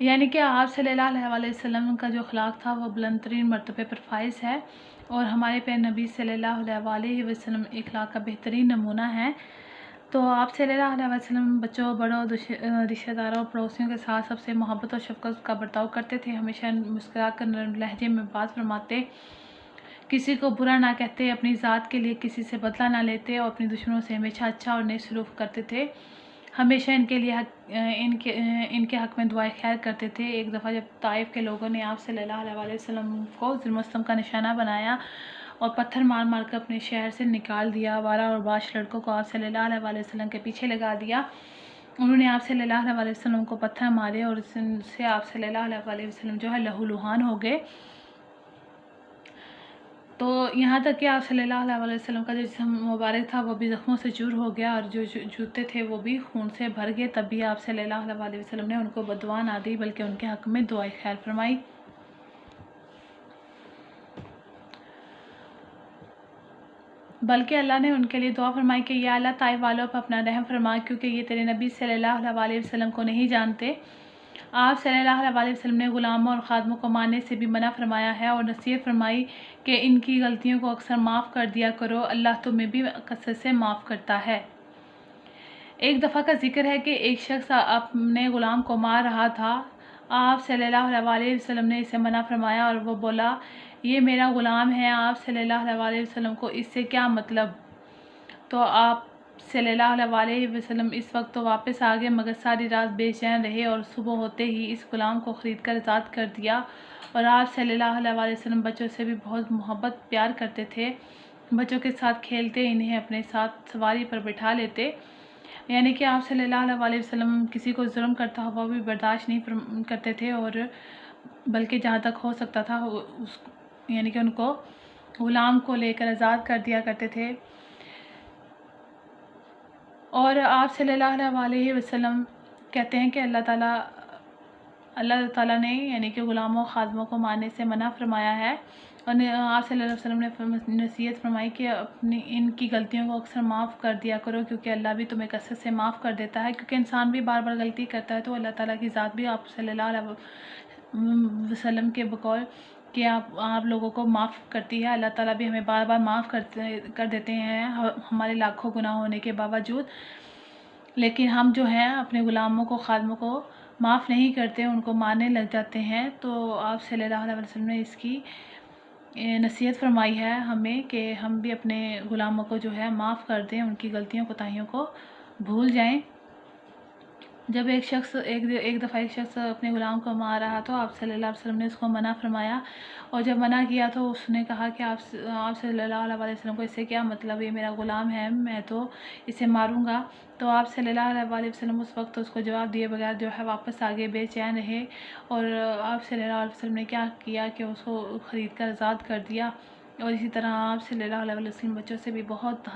یعنی کہ آپ صلی اللہ علیہ وسلم کا جو اخلاق تھا وہ بلند ترین مرتبے پر فائز ہے، اور ہمارے پیارے نبی صلی اللہ علیہ وسلم اخلاق کا بہترین نمونہ ہے۔ تو آپ صلی اللہ علیہ وسلم بچوں، بڑوں، رشتہ داروں اور پڑوسیوں کے ساتھ سب سے محبت اور شفقت کا برتاؤ کرتے تھے، ہمیشہ مسکرا کر نرم لہجے میں بات فرماتے، کسی کو برا نہ کہتے، اپنی ذات کے لیے کسی سے بدلہ نہ لیتے، اور اپنے دشمنوں سے ہمیشہ اچھا اور نیک سلوک کرتے تھے، ہمیشہ ان کے حق میں دعائے خیر کرتے تھے۔ ایک دفعہ جب طائف کے لوگوں نے آپ صلی اللہ علیہ وسلم کو ظلم و ستم کا نشانہ بنایا اور پتھر مار مار کر اپنے شہر سے نکال دیا، آوارہ اور باش لڑکوں کو آپ صلی اللہ علیہ وسلم کے پیچھے لگا دیا، انہوں نے آپ صلی اللہ علیہ وسلم کو پتھر مارے اور اس سے آپ صلی اللہ علیہ وسلم جو ہے لہو لہان ہو گئے۔ تو یہاں تک کہ آپ صلی اللہ علیہ وسلم کا جو جسم مبارک تھا وہ بھی زخموں سے چور ہو گیا، اور جو جوتے تھے وہ بھی خون سے بھر گئے۔ تب بھی آپ صلی اللہ علیہ وسلم نے ان کو بددعا نہ دی بلکہ ان کے حق میں دعائے خیر فرمائی۔ بلکہ اللہ نے ان کے لیے دعا فرمائی کہ یا اللہ، طائف والوں پر اپنا رحم فرما، کیونکہ یہ تیرے نبی صلی اللہ علیہ وسلم کو نہیں جانتے۔ آپ صلی اللہ علیہ وسلم نے غلاموں اور خادموں کو مارنے سے بھی منع فرمایا ہے، اور نصیحت فرمائی کہ ان کی غلطیوں کو اکثر معاف کر دیا کرو، اللہ تمہیں بھی کثرت سے معاف کرتا ہے۔ ایک دفعہ کا ذکر ہے کہ ایک شخص اپنے غلام کو مار رہا تھا، آپ صلی اللہ علیہ وسلم نے اسے منع فرمایا اور وہ بولا، یہ میرا غلام ہے، آپ صلی اللہ علیہ وسلم کو اس سے کیا مطلب؟ تو آپ صلی اللہ علیہ وسلم اس وقت تو واپس آ گئے، مگر ساری رات بے چین رہے اور صبح ہوتے ہی اس غلام کو خرید کر آزاد کر دیا۔ اور آپ صلی اللہ علیہ وسلم بچوں سے بھی بہت محبت پیار کرتے تھے، بچوں کے ساتھ کھیلتے، انہیں اپنے ساتھ سواری پر بٹھا لیتے، یعنی کہ آپ صلی اللہ علیہ وسلم کسی کو ظلم کرتا ہوا بھی برداشت نہیں کرتے تھے، اور بلکہ جہاں تک ہو سکتا تھا یعنی کہ ان کو غلام کو لے کر آزاد کر دیا کرتے تھے۔ اور آپ صلی اللہ علیہ وسلم کہتے ہیں کہ اللہ تعالیٰ نے یعنی کہ غلاموں خادموں کو مارنے سے منع فرمایا ہے، اور آپ صلی اللہ علیہ وسلم نے نصیحت فرمائی کہ ان کی غلطیوں کو اکثر معاف کر دیا کرو، کیونکہ اللہ بھی تمہیں کثرت سے معاف کر دیتا ہے، کیونکہ انسان بھی بار بار غلطی کرتا ہے، تو اللہ تعالیٰ کی ذات بھی آپ صلی اللہ علیہ وسلم کے بقول کہ آپ لوگوں کو معاف کرتی ہے، اللہ تعالیٰ بھی ہمیں بار بار معاف کر دیتے ہیں ہمارے لاکھوں گناہ ہونے کے باوجود، لیکن ہم جو ہیں اپنے غلاموں کو خادموں کو معاف نہیں کرتے، ان کو مارنے لگ جاتے ہیں۔ تو آپ صلی اللہ علیہ وسلم نے اس کی نصیحت فرمائی ہے ہمیں کہ ہم بھی اپنے غلاموں کو جو ہے معاف کر دیں، ان کی غلطیوں کوتاہیوں کو بھول جائیں۔ جب ایک دفعہ ایک شخص اپنے غلام کو مار رہا تو آپ صلی اللہ علیہ وسلم نے اس کو منع فرمایا، اور جب منع کیا تو اس نے کہا کہ آپ صلی اللہ علیہ وسلم کو اس سے کیا مطلب، یہ میرا غلام ہے، میں تو اسے ماروں گا۔ تو آپ صلی اللہ علیہ وسلم اس وقت اس کو جواب دیے بغیر جو ہے واپس آگے بے چین رہے، اور آپ صلی اللہ علیہ وسلم نے کیا کیا کہ اس کو خرید کر آزاد کر دیا۔ اور اسی طرح آپ صلی اللہ علیہ وسلم بچوں سے بھی بہت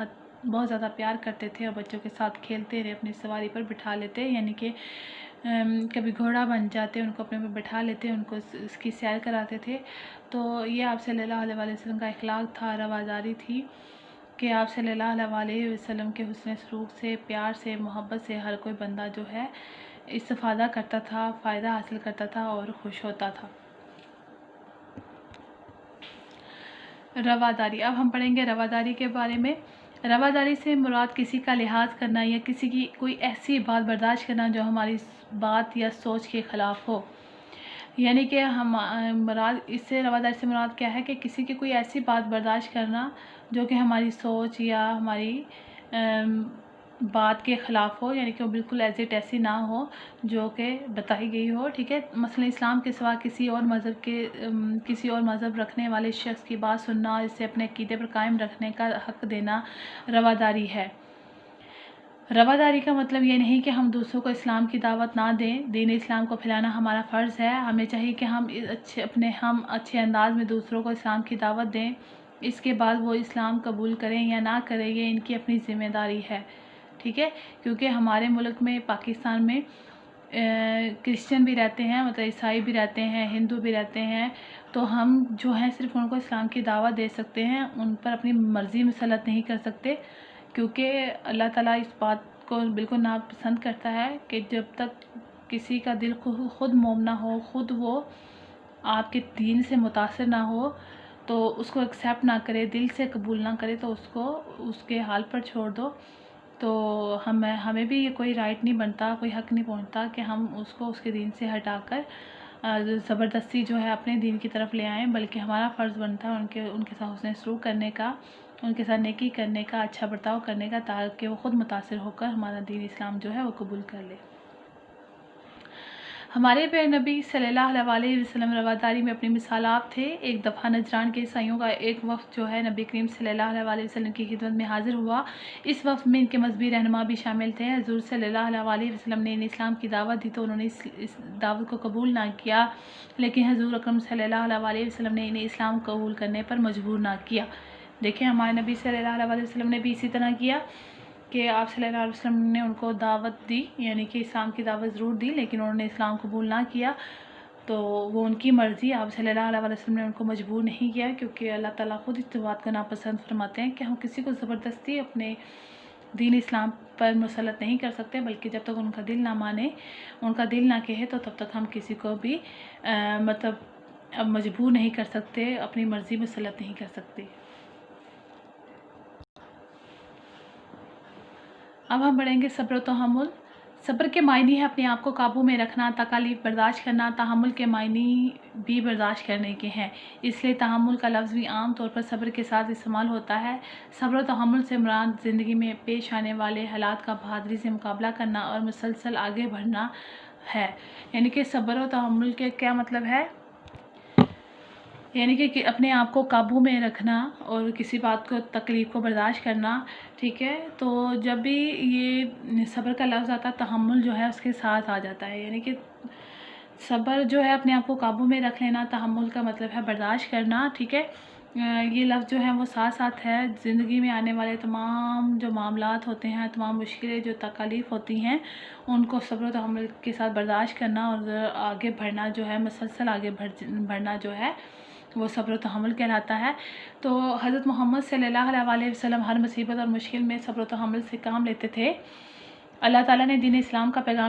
زیادہ پیار کرتے تھے، اور بچوں کے ساتھ کھیلتے رہے، اپنی سواری پر بٹھا لیتے، یعنی کہ کبھی گھوڑا بن جاتے، ان کو اپنے پر بٹھا لیتے، ان کو اس کی سیر کراتے تھے۔ تو یہ آپ صلی اللہ علیہ وسلم کا اخلاق تھا، رواداری تھی کہ آپ صلی اللہ علیہ وسلم کے حسن سلوک سے، پیار سے، محبت سے ہر کوئی بندہ جو ہے استفادہ کرتا تھا، فائدہ حاصل کرتا تھا اور خوش ہوتا تھا۔ رواداری، اب ہم پڑھیں گے رواداری کے بارے میں۔ رواداری سے مراد کسی کا لحاظ کرنا یا کسی کی کوئی ایسی بات برداشت کرنا جو ہماری بات یا سوچ کے خلاف ہو، یعنی کہ رواداری سے مراد کیا ہے کہ کسی کی کوئی ایسی بات برداشت کرنا جو کہ ہماری سوچ یا ہماری بات کے خلاف ہو، یعنی کہ وہ بالکل ایسی نہ ہو جو کہ بتائی گئی ہو، ٹھیک ہے۔ مثلا اسلام کے سوا کسی اور مذہب رکھنے والے شخص کی بات سننا اور اسے اپنے عقیدے پر قائم رکھنے کا حق دینا رواداری ہے۔ رواداری کا مطلب یہ نہیں کہ ہم دوسروں کو اسلام کی دعوت نہ دیں، دین اسلام کو پھیلانا ہمارا فرض ہے، ہمیں چاہیے کہ ہم اچھے انداز میں دوسروں کو اسلام کی دعوت دیں، اس کے بعد وہ اسلام قبول کریں یا نہ کریں یہ ان کی اپنی ذمہ داری ہے، ٹھیک ہے۔ کیونکہ ہمارے ملک میں پاکستان میں کرسچن بھی رہتے ہیں، مطلب عیسائی بھی رہتے ہیں، ہندو بھی رہتے ہیں، تو ہم جو ہیں صرف ان کو اسلام کی دعوت دے سکتے ہیں، ان پر اپنی مرضی مسلط نہیں کر سکتے، کیونکہ اللہ تعالیٰ اس بات کو بالکل ناپسند کرتا ہے کہ جب تک کسی کا دل خود موم نہ ہو، خود وہ آپ کے دین سے متاثر نہ ہو تو اس کو ایکسیپٹ نہ کرے، دل سے قبول نہ کرے تو اس کو اس کے حال پر چھوڑ دو. تو ہمیں بھی یہ کوئی رائٹ نہیں بنتا، کوئی حق نہیں پہنچتا کہ ہم اس کو اس کے دین سے ہٹا کر زبردستی جو ہے اپنے دین کی طرف لے آئیں، بلکہ ہمارا فرض بنتا ہے ان کے ساتھ حسن سلوک کرنے کا، ان کے ساتھ نیکی کرنے کا، اچھا برتاؤ کرنے کا، تاکہ وہ خود متاثر ہو کر ہمارا دین اسلام جو ہے وہ قبول کر لے. ہمارے پیارے نبی صلی اللہ علیہ وسلم رواداری میں اپنی مثالات تھے. ایک دفعہ نجران کے عیسائیوں کا ایک وفد جو ہے نبی کریم صلی اللہ علیہ وسلم کی خدمت میں حاضر ہوا. اس وفد میں ان کے مذہبی رہنما بھی شامل تھے. حضور صلی اللہ علیہ وسلم نے انہیں اسلام کی دعوت دی تو انہوں نے اس دعوت کو قبول نہ کیا، لیکن حضور اکرم صلی اللہ علیہ وسلم نے انہیں اسلام قبول کرنے پر مجبور نہ کیا. دیکھیں ہمارے نبی صلی اللہ علیہ وسلم نے بھی اسی طرح کیا کہ آپ صلی اللہ علیہ وسلم نے ان کو دعوت دی، یعنی کہ اسلام کی دعوت ضرور دی، لیکن انہوں نے اسلام قبول نہ کیا. تو وہ ان کی مرضی، آپ صلی اللہ علیہ وسلم نے ان کو مجبور نہیں کیا، کیونکہ اللہ تعالیٰ خود اس بات کو ناپسند فرماتے ہیں کہ ہم کسی کو زبردستی اپنے دین اسلام پر مسلط نہیں کر سکتے، بلکہ جب تک ان کا دل نہ مانے، ان کا دل نہ کہے تو تب تک ہم کسی کو بھی مجبور نہیں کر سکتے، اپنی مرضی مسلط نہیں کر سکتے. اب ہم پڑھیں گے صبر و تحمل. صبر کے معنی ہے اپنے آپ کو قابو میں رکھنا، تکالیف برداشت کرنا. تحمل کے معنی بھی برداشت کرنے کے ہیں، اس لیے تحمل کا لفظ بھی عام طور پر صبر کے ساتھ استعمال ہوتا ہے. صبر و تحمل سے مراد زندگی میں پیش آنے والے حالات کا بہادری سے مقابلہ کرنا اور مسلسل آگے بڑھنا ہے. یعنی کہ صبر و تحمل کے کیا مطلب ہے؟ یعنی کہ اپنے آپ کو قابو میں رکھنا اور کسی بات کو تکلیف کو برداشت کرنا. ٹھیک ہے، تو جب بھی یہ صبر کا لفظ آتا ہے تحمل جو ہے اس کے ساتھ آ جاتا ہے. یعنی کہ صبر جو ہے اپنے آپ کو قابو میں رکھ لینا، تحمل کا مطلب ہے برداشت کرنا. ٹھیک ہے، یہ لفظ جو ہے وہ ساتھ ساتھ ہے. زندگی میں آنے والے تمام جو معاملات ہوتے ہیں، تمام مشکلیں جو تکالیف ہوتی ہیں، ان کو صبر و تحمل کے ساتھ برداشت کرنا اور آگے بڑھنا جو ہے، مسلسل آگے بڑھنا جو ہے وہ صبر و تحمل کہلاتا ہے. تو حضرت محمد صلی اللہ علیہ وسلم ہر مصیبت اور مشکل میں صبر و تحمل سے کام لیتے تھے. اللہ تعالیٰ نے دین اسلام کا پیغام